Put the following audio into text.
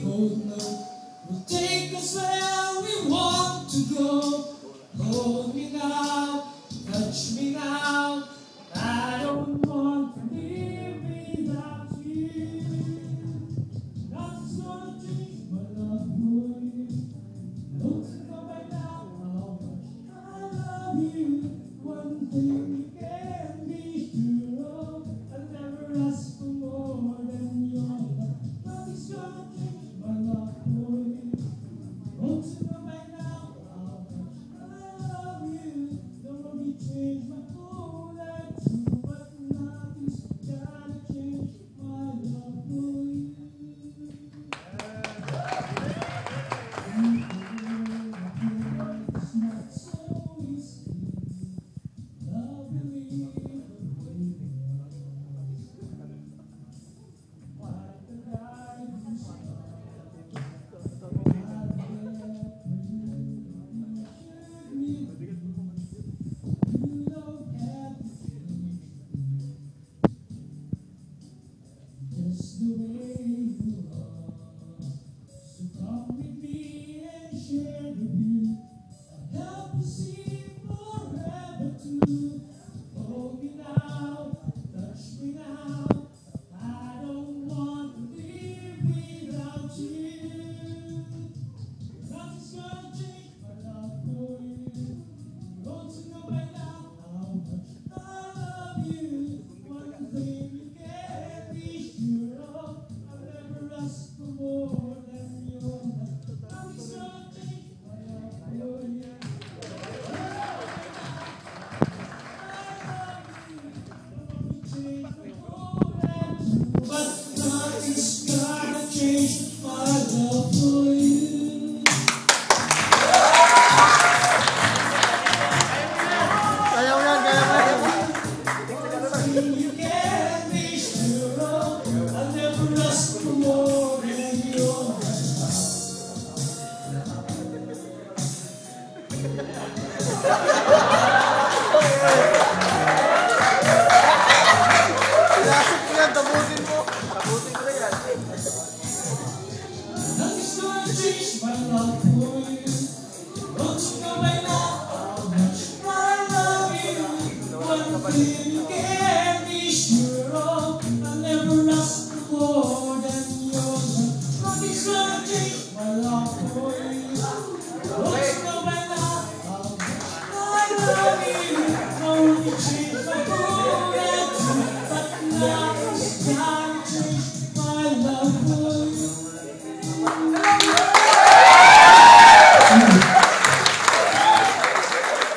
both know will take us where we want to go. Hold me now, touch me now. I don't want to live without you. Nothing's gonna change my love for you. Don't you know by now how much I love you? One thing you can be sure of, I'll never ask for more than your love. Nothing's gonna change my love for you.